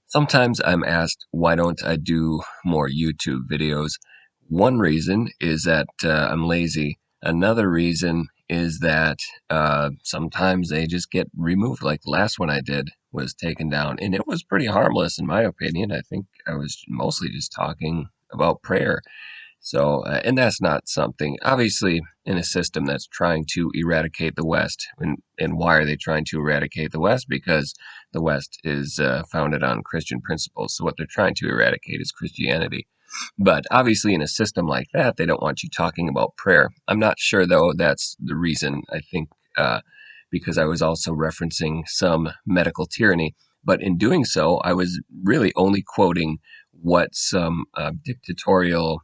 Sometimes I'm asked, why don't I do more YouTube videos? One reason is that I'm lazy. Another reason is that sometimes they just get removed. Like the last one I did was taken down, and it was pretty harmless, in my opinion. I think I was mostly just talking about prayer. So, and that's not something, obviously, in a system that's trying to eradicate the West. And why are they trying to eradicate the West? Because the West is founded on Christian principles. So, what they're trying to eradicate is Christianity. But obviously, in a system like that, they don't want you talking about prayer. I'm not sure, though, that's the reason. I think because I was also referencing some medical tyranny. But in doing so, I was really only quoting what some dictatorial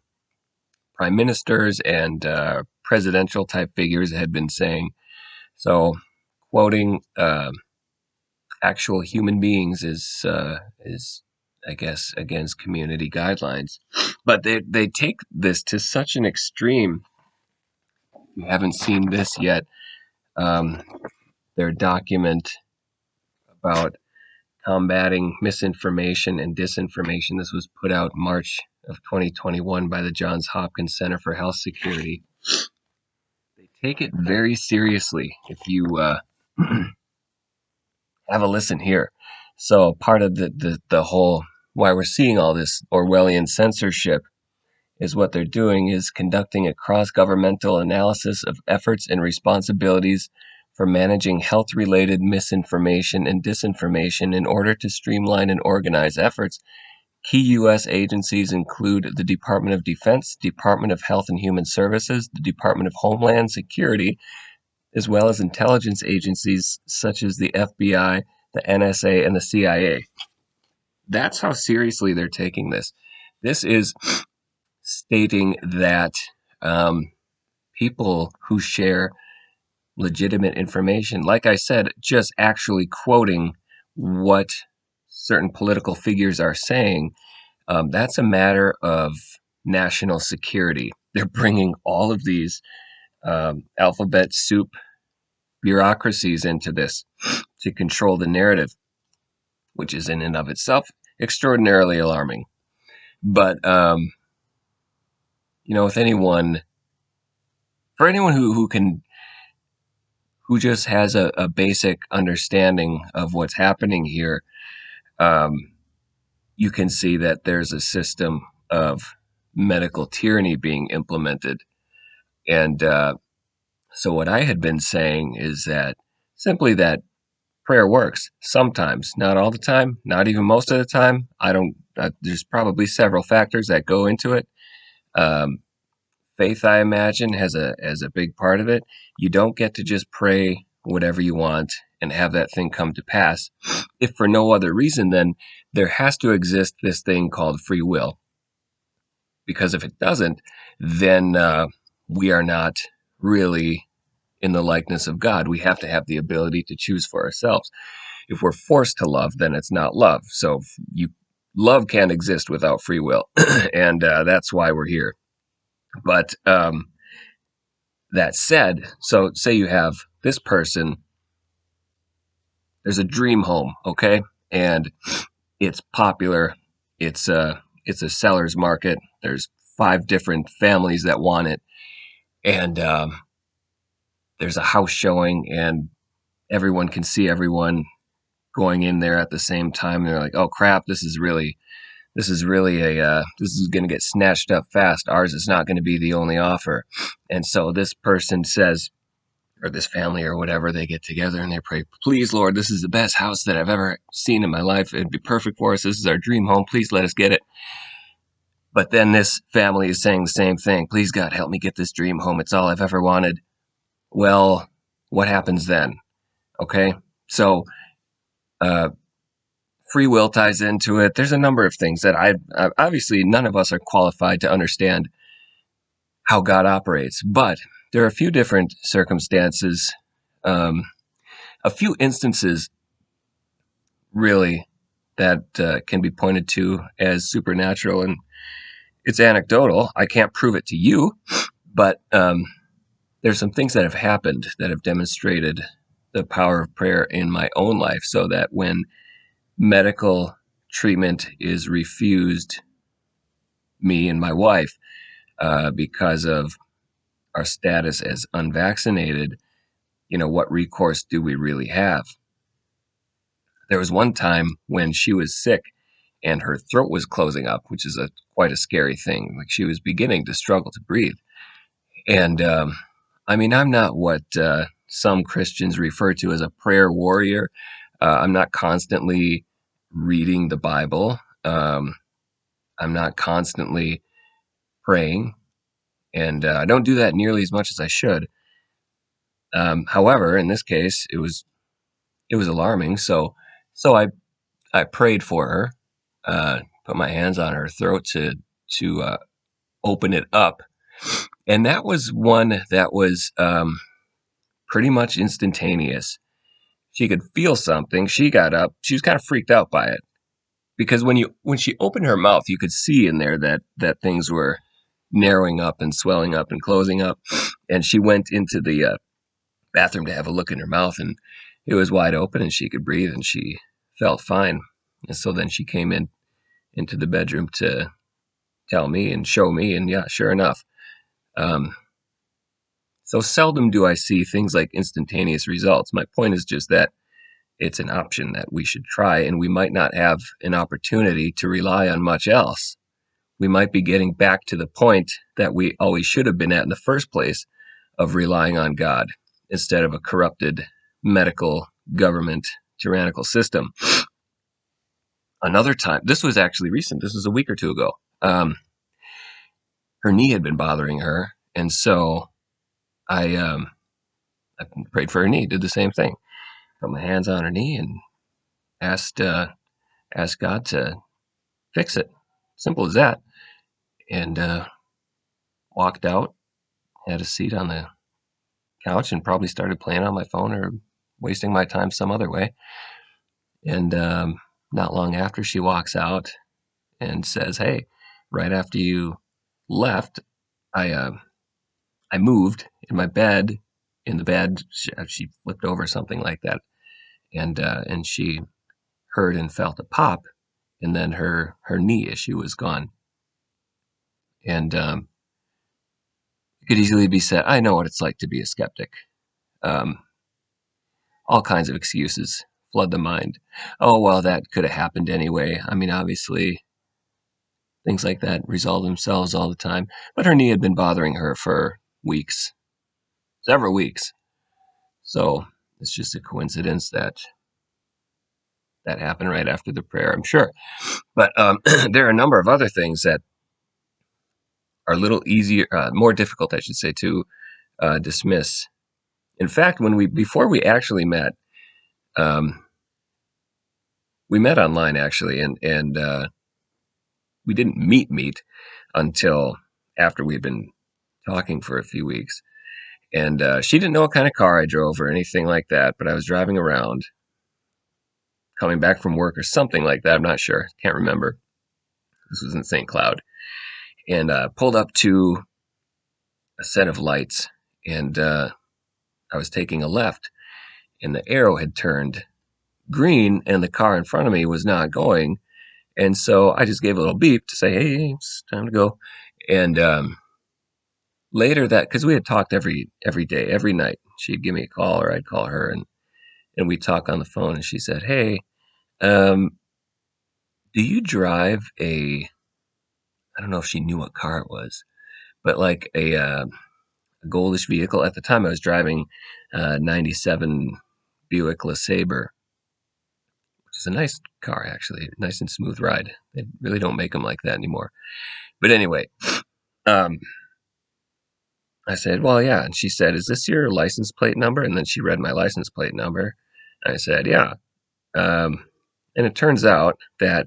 prime ministers and presidential type figures had been saying. So, quoting actual human beings is I guess against community guidelines. But they take this to such an extreme. If you haven't seen this yet, um, their document about combating misinformation and disinformation. This was put out March of 2021 by the Johns Hopkins Center for Health Security. They take it very seriously. If you have a listen here. So part of the whole why we're seeing all this Orwellian censorship is what they're doing is conducting a cross-governmental analysis of efforts and responsibilities for managing health-related misinformation and disinformation in order to streamline and organize efforts. Key U.S. agencies include the Department of Defense, Department of Health and Human Services, the Department of Homeland Security, as well as intelligence agencies such as the FBI, the NSA, and the CIA. That's how seriously they're taking this. This is stating that people who share legitimate information, like I said, just actually quoting what certain political figures are saying, that's a matter of national security. They're bringing all of these alphabet soup bureaucracies into this to control the narrative, which is in and of itself extraordinarily alarming. But with anyone, for anyone who just has a basic understanding of what's happening here, um, you can see that there's a system of medical tyranny being implemented. And so what I had been saying is that simply that prayer works sometimes, not all the time, not even most of the time. I don't. There's probably several factors that go into it. Um, Faith, I imagine, has a big part of it. You don't get to just pray whatever you want and have that thing come to pass. If for no other reason, then there has to exist this thing called free will. Because if it doesn't, then we are not really in the likeness of God. We have to have the ability to choose for ourselves. If we're forced to love, then it's not love. So love can't exist without free will, and that's why we're here. But that said, so say you have this person. There's a dream home, okay, and it's popular. It's a seller's market. There's 5 different families that want it, and there's a house showing, and everyone can see everyone going in there at the same time. And they're like, "Oh crap, this is really this is going to get snatched up fast. Ours is not going to be the only offer." And so this person says, or this family or whatever, they get together and they pray, "Please, Lord, this is the best house that I've ever seen in my life. It'd be perfect for us. This is our dream home. Please let us get it." But then this family is saying the same thing. "Please, God, help me get this dream home. It's all I've ever wanted." Well, what happens then? Okay. So, uh, free will ties into it. There's a number of things that obviously none of us are qualified to understand how God operates, but there are a few different circumstances, um, a few instances really that can be pointed to as supernatural, and it's anecdotal. I can't prove it to you, but there's some things that have happened that have demonstrated the power of prayer in my own life, so that when medical treatment is refused me and my wife because of our status as unvaccinated, what recourse do we really have? There was one time when she was sick and her throat was closing up, which is quite a scary thing. Like, she was beginning to struggle to breathe. And I mean, I'm not what some Christians refer to as a prayer warrior. I'm not constantly reading the Bible. I'm not constantly praying, and I don't do that nearly as much as I should. However, in this case, it was alarming. So I prayed for her, put my hands on her throat to open it up, and that was one that was pretty much instantaneous. She could feel something. She got up. She was kind of freaked out by it because when she opened her mouth, you could see in there that things were narrowing up and swelling up and closing up. And she went into the bathroom to have a look in her mouth, and it was wide open, and she could breathe, and she felt fine. And so then she came into the bedroom to tell me and show me, and yeah, sure enough. Um, so seldom do I see things like instantaneous results. My point is just that it's an option that we should try, and we might not have an opportunity to rely on much else. We might be getting back to the point that we always should have been at in the first place of relying on God instead of a corrupted medical government tyrannical system. Another time, this was actually recent, this was a week or two ago. Her knee had been bothering her, and so I prayed for her knee, did the same thing. Put my hands on her knee and asked God to fix it. Simple as that. And walked out, had a seat on the couch, and probably started playing on my phone or wasting my time some other way. And not long after, she walks out and says, "Hey, right after you left, I moved in my bed. In the bed, she flipped over, something like that, and she heard and felt a pop, and then her knee issue was gone." And it could easily be said, I know what it's like to be a skeptic. Um, all kinds of excuses flood the mind. Oh, well, that could have happened anyway. I mean, obviously, things like that resolve themselves all the time. But her knee had been bothering her for weeks, several weeks. So it's just a coincidence that happened right after the prayer, I'm sure. But there are a number of other things that are a little easier, more difficult, I should say, to dismiss. In fact, before we actually met, um, we met online actually, and we didn't meet until after we'd been talking for a few weeks. And she didn't know what kind of car I drove or anything like that, but I was driving around, coming back from work or something like that. I'm not sure, can't remember. This was in St. Cloud, and pulled up to a set of lights, and I was taking a left, and the arrow had turned green, and the car in front of me was not going. And so I just gave a little beep to say, "Hey, it's time to go." And later because we had talked every day, every night, she'd give me a call or I'd call her, and we'd talk on the phone. And she said, "Hey, um, do you drive I don't know if she knew what car it was, but like a goldish vehicle?" At the time, I was driving 97 Buick LeSabre, which is a nice car, actually, nice and smooth ride. They really don't make them like that anymore. But anyway, um, I said, "Well, yeah." And she said, "Is this your license plate number?" And then she read my license plate number. And I said, "Yeah." Um, and it turns out that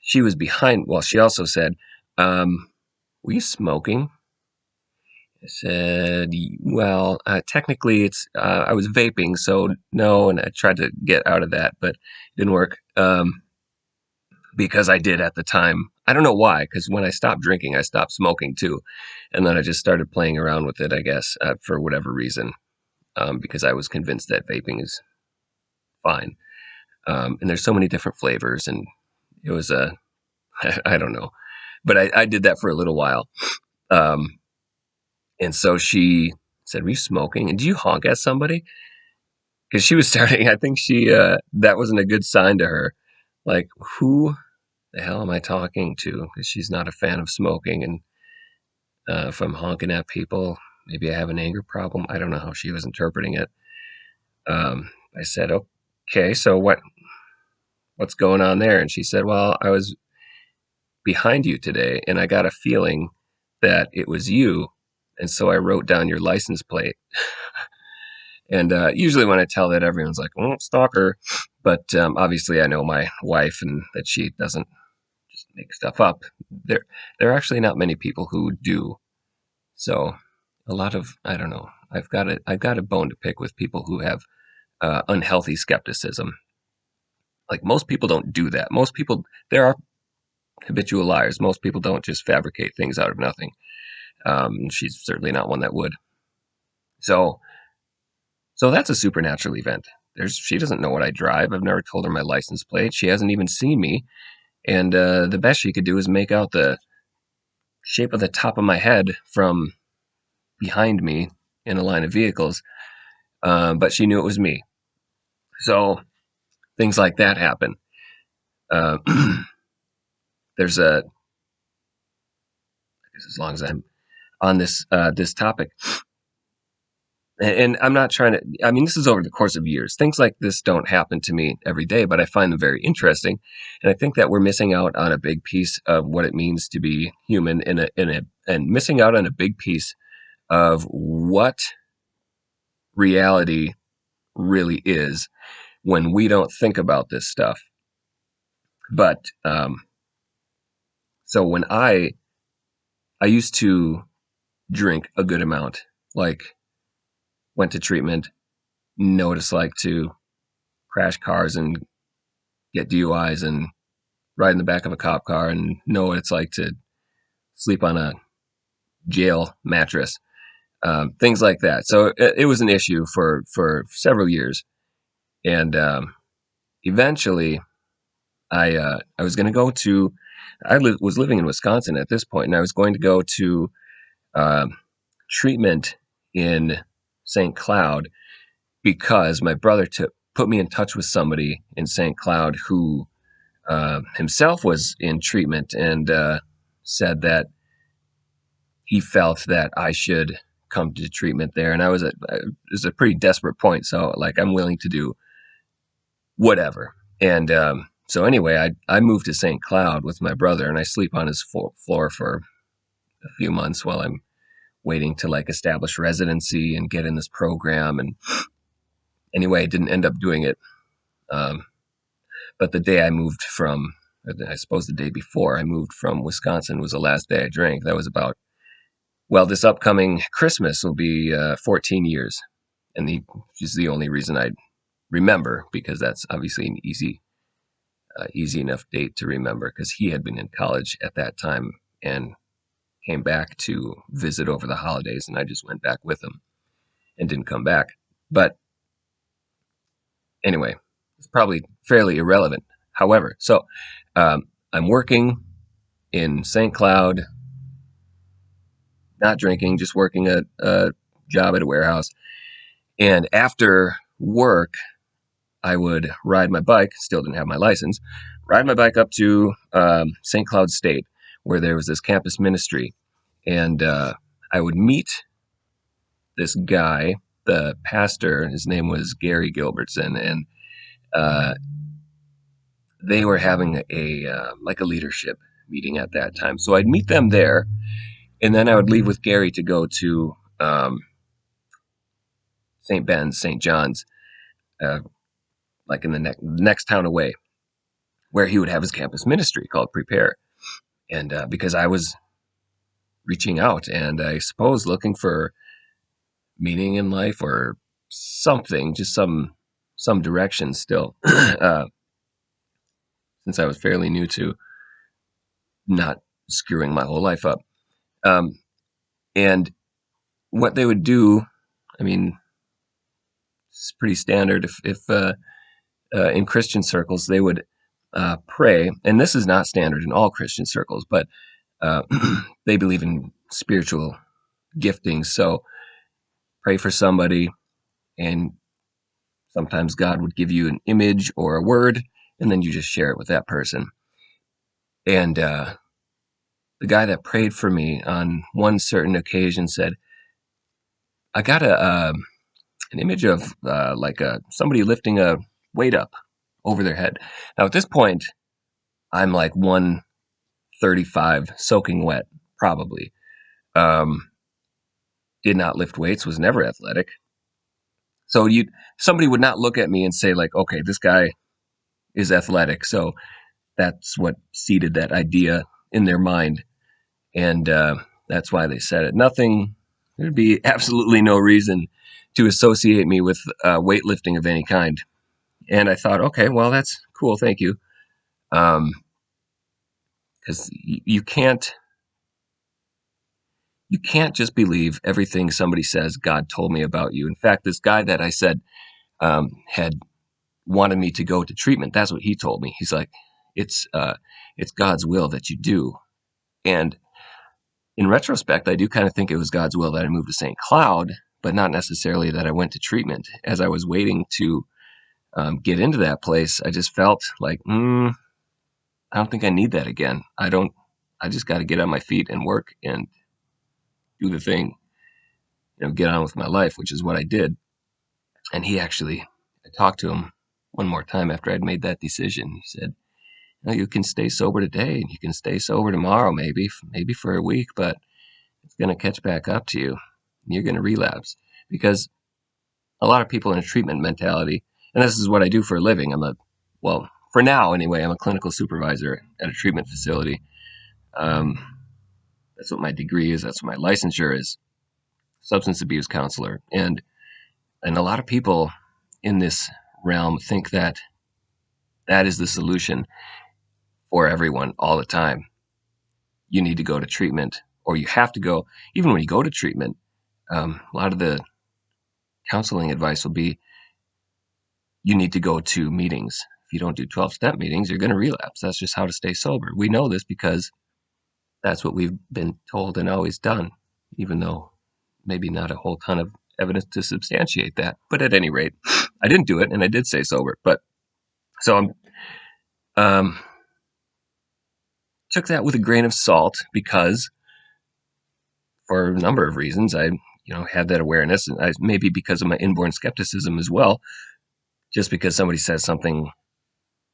she was behind. Well, she also said, "Were you smoking?" I said, "Well, technically, I was vaping, so no." And I tried to get out of that, but it didn't work because I did at the time. I don't know why, because when I stopped drinking, I stopped smoking too. And then I just started playing around with it, I guess, for whatever reason, because I was convinced that vaping is fine. And there's so many different flavors, and it was a I don't know, but I did that for a little while. Um, and so she said, "Were you smoking? And do you honk at somebody?" Because she was starting. I think she that wasn't a good sign to her. Like, who the hell am I talking to? Because she's not a fan of smoking, and if I'm honking at people, maybe I have an anger problem. I don't know how she was interpreting it. I said, "Okay, so what's going on there?" And she said, "Well, I was behind you today, and I got a feeling that it was you, and so I wrote down your license plate." And usually when I tell that, everyone's like, "Oh, stalker," but obviously I know my wife and that she doesn't just make stuff up. There are actually not many people who do. So a lot of I don't know. I've got a bone to pick with people who have unhealthy skepticism. Like most people don't do that. Most people there are habitual liars. Most people don't just fabricate things out of nothing. She's certainly not one that would. So so that's a supernatural event. She doesn't know what I drive. I've never told her my license plate. She hasn't even seen me. And the best she could do is make out the shape of the top of my head from behind me in a line of vehicles. But she knew it was me. So things like that happen. Uh, there's a, as long as I'm on this topic, and I'm not trying to. I mean, this is over the course of years. Things like this don't happen to me every day, but I find them very interesting, and I think that we're missing out on a big piece of what it means to be human, and missing out on a big piece of what reality really is when we don't think about this stuff. But so when I used to drink a good amount, like went to treatment, know what it's like to crash cars and get DUIs and ride in the back of a cop car and know what it's like to sleep on a jail mattress, things like that. So it was an issue for several years, and eventually I was going to go to. Was living in Wisconsin at this point, and I was going to go to uh, treatment in St. Cloud because my brother put me in touch with somebody in St. Cloud who himself was in treatment and said that he felt that I should come to treatment there. And it was a pretty desperate point. So like, I'm willing to do whatever. And so anyway, I moved to St. Cloud with my brother, and I sleep on his floor for a few months while I'm waiting to like establish residency and get in this program. And anyway, I didn't end up doing it. Um, but the day I moved from, I suppose the day before I moved from Wisconsin was the last day I drank. That was about, well, this upcoming Christmas will be 14 years. And which is the only reason I remember, because that's obviously an easy enough date to remember, because he had been in college at that time and came back to visit over the holidays, and I just went back with him and didn't come back. But anyway, it's probably fairly irrelevant. However, so I'm working in St. Cloud, not drinking, just working a job at a warehouse. And after work, I would ride my bike, still didn't have my license, ride my bike up to St. Cloud State, where there was this campus ministry. And I would meet this guy, the pastor. His name was Gary Gilbertson. And uh, they were having like a leadership meeting at that time. So I'd meet them there, and then I would leave with Gary to go to St. Ben's, St. John's, uh, like in the next town away, where he would have his campus ministry called Prepare. And because I was reaching out and I suppose looking for meaning in life or something, just some direction still, since I was fairly new to not screwing my whole life up. Um, and what they would do, I mean, it's pretty standard. If in Christian circles, they would pray, and this is not standard in all Christian circles, but uh, they believe in spiritual giftings. So pray for somebody, and sometimes God would give you an image or a word, and then you just share it with that person. And the guy that prayed for me on one certain occasion said, I got an image of somebody lifting a weight up over their head. Now at this point, I'm like 135, soaking wet, probably. Um, did not lift weights, was never athletic. So somebody would not look at me and say like, okay, this guy is athletic. So that's what seeded that idea in their mind, and that's why they said it. There'd be absolutely no reason to associate me with weightlifting of any kind. And I thought, okay, well, that's cool, thank you. Because you can't just believe everything somebody says God told me about you. In fact, this guy that I said had wanted me to go to treatment. That's what he told me. He's like, it's God's will that you do. And in retrospect, I do kind of think it was God's will that I moved to St. Cloud, but not necessarily that I went to treatment. As I was waiting to get into that place, I just felt like, I don't think I need that again. I just got to get on my feet and work and do the thing, get on with my life, which is what I did. And I talked to him one more time after I'd made that decision. He said, you can stay sober today and you can stay sober tomorrow, maybe for a week, but it's going to catch back up to you. And you're going to relapse, because a lot of people in a treatment mentality, and this is what I do for a living. For now anyway, I'm a clinical supervisor at a treatment facility. That's what my degree is. That's what my licensure is. Substance abuse counselor. And a lot of people in this realm think that that is the solution for everyone all the time. You need to go to treatment, or you have to go. Even when you go to treatment, a lot of the counseling advice will be, you need to go to meetings. If you don't do 12-step meetings, you're going to relapse. That's just how to stay sober. We know this because that's what we've been told and always done, even though maybe not a whole ton of evidence to substantiate that. But at any rate, I didn't do it, and I did stay sober. But so I'm took that with a grain of salt, because for a number of reasons I had that awareness, and maybe because of my inborn skepticism as well. Just because somebody says something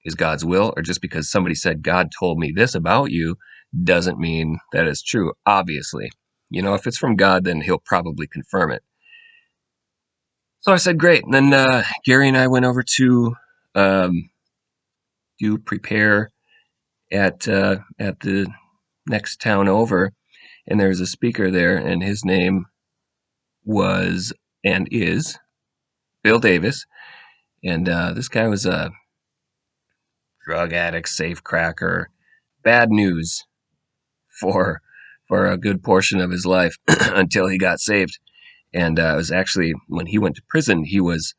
is God's will, or just because somebody said God told me this about you, doesn't mean that it's true. Obviously, if it's from God, then he'll probably confirm it. So I said, great. And then Gary and I went over to do prepare at the next town over, and there was a speaker there, and his name was and is Bill Davis. And this guy was a drug addict, safe cracker, bad news for a good portion of his life until he got saved. And it was actually when he went to prison, he was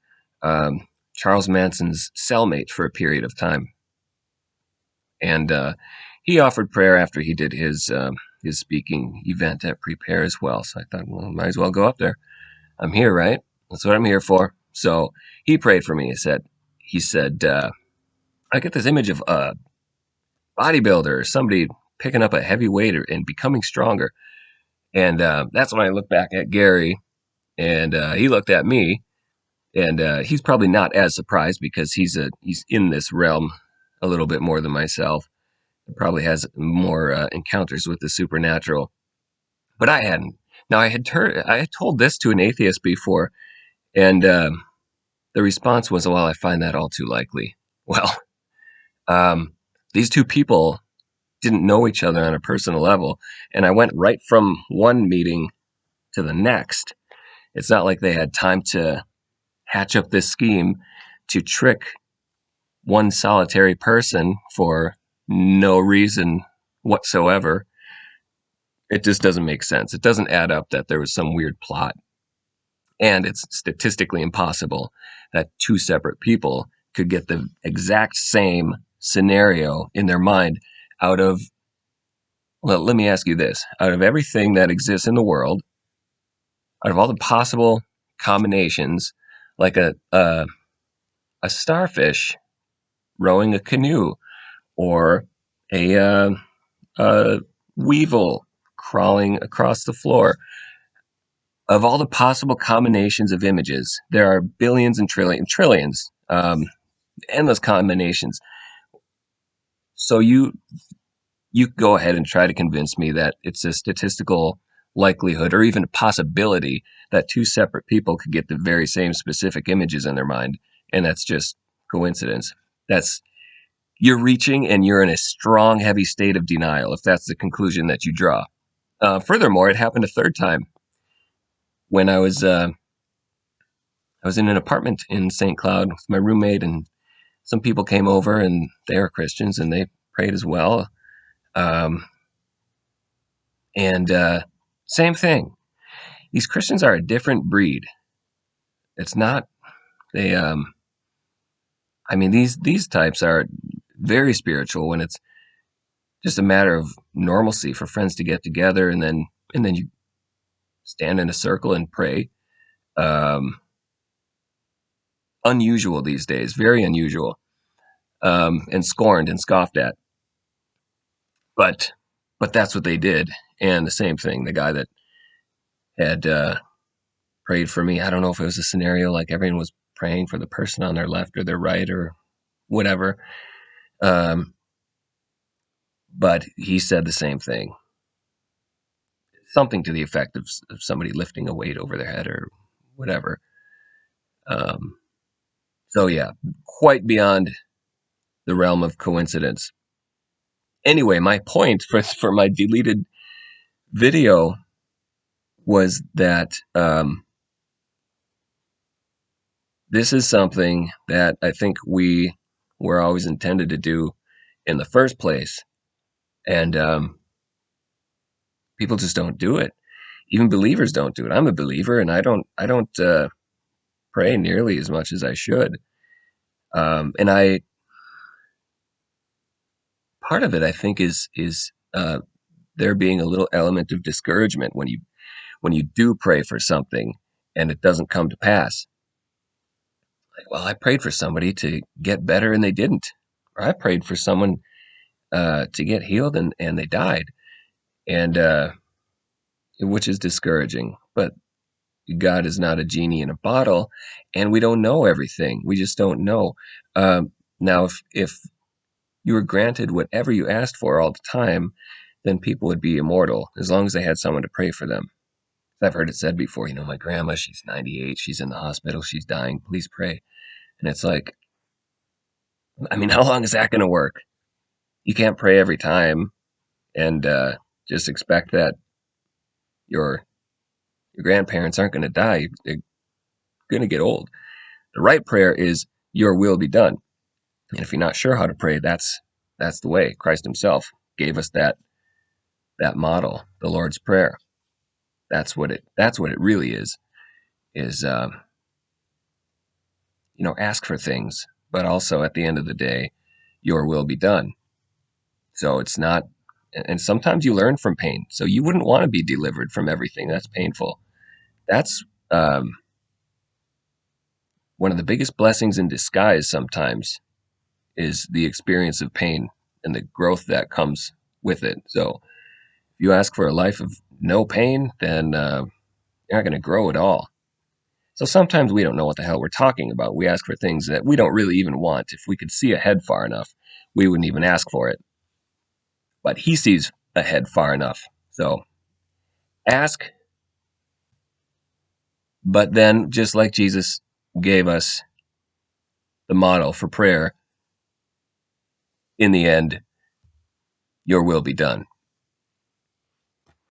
Charles Manson's cellmate for a period of time. And he offered prayer after he did his speaking event at Prepare as well. So I thought, well, might as well go up there. I'm here, right? That's what I'm here for. So he prayed for me. He said, I get this image of a bodybuilder or somebody picking up a heavy weight and becoming stronger. And that's when I look back at Gary, and he looked at me, and he's probably not as surprised, because he's in this realm a little bit more than myself. He probably has more encounters with the supernatural, but I hadn't. Now I had told this to an atheist before, and the response was, "Well, I find that all too likely." Well, these two people didn't know each other on a personal level, and I went right from one meeting to the next. It's not like they had time to hatch up this scheme to trick one solitary person for no reason whatsoever. It just doesn't make sense. It doesn't add up that there was some weird plot. And it's statistically impossible that two separate people could get the exact same scenario in their mind out of, well, let me ask you this. Out of everything that exists in the world, out of all the possible combinations, like a starfish rowing a canoe, or a weevil crawling across the floor, of all the possible combinations of images, there are billions and trillions, endless combinations. So you go ahead and try to convince me that it's a statistical likelihood or even a possibility that two separate people could get the very same specific images in their mind, and that's just coincidence. That's You're reaching, and you're in a strong, heavy state of denial if that's the conclusion that you draw. Furthermore, it happened a third time when I was in an apartment in St. Cloud with my roommate, and some people came over, and they are Christians, and they prayed as well. Um, and Same thing. These Christians are a different breed. It's not they. I mean, these types are very spiritual when it's just a matter of normalcy for friends to get together, and then you stand in a circle and pray. Um, Unusual these days, very unusual, and scorned and scoffed at. But but that's what they did. And the same thing, the guy that had prayed for me. I don't know if it was a scenario like everyone was praying for the person on their left or their right or whatever. Um, but he said the same thing, something to the effect of somebody lifting a weight over their head or whatever. Um, so yeah, quite beyond the realm of coincidence. Anyway, my point for my deleted video was that this is something that I think we were always intended to do in the first place, and people just don't do it. Even believers don't do it. I'm a believer, and I don't pray nearly as much as I should. And I Part of it, I think, is there being a little element of discouragement when you do pray for something and it doesn't come to pass. Like, well, I prayed for somebody to get better and they didn't, or I prayed for someone to get healed and they died, and which is discouraging. But God is not a genie in a bottle, and we don't know everything. We just don't know. Now, if you were granted whatever you asked for all the time, then people would be immortal as long as they had someone to pray for them. I've heard it said before, my grandma, she's 98, she's in the hospital, she's dying, please pray. And it's like, I mean, how long is that going to work? You can't pray every time and just expect that your your grandparents aren't going to die. They're going to get old. The right prayer is, your will be done. And if you're not sure how to pray, that's the way. Christ himself gave us that model, the Lord's Prayer. That's what it really is ask for things, but also at the end of the day, your will be done. So it's not, and sometimes you learn from pain. So you wouldn't want to be delivered from everything that's painful. That's one of the biggest blessings in disguise sometimes, is the experience of pain and the growth that comes with it. So if you ask for a life of no pain, then you're not going to grow at all. So sometimes we don't know what the hell we're talking about. We ask for things that we don't really even want. If we could see ahead far enough, we wouldn't even ask for it. But he sees ahead far enough. So ask, but then just like Jesus gave us the model for prayer, in the end, your will be done.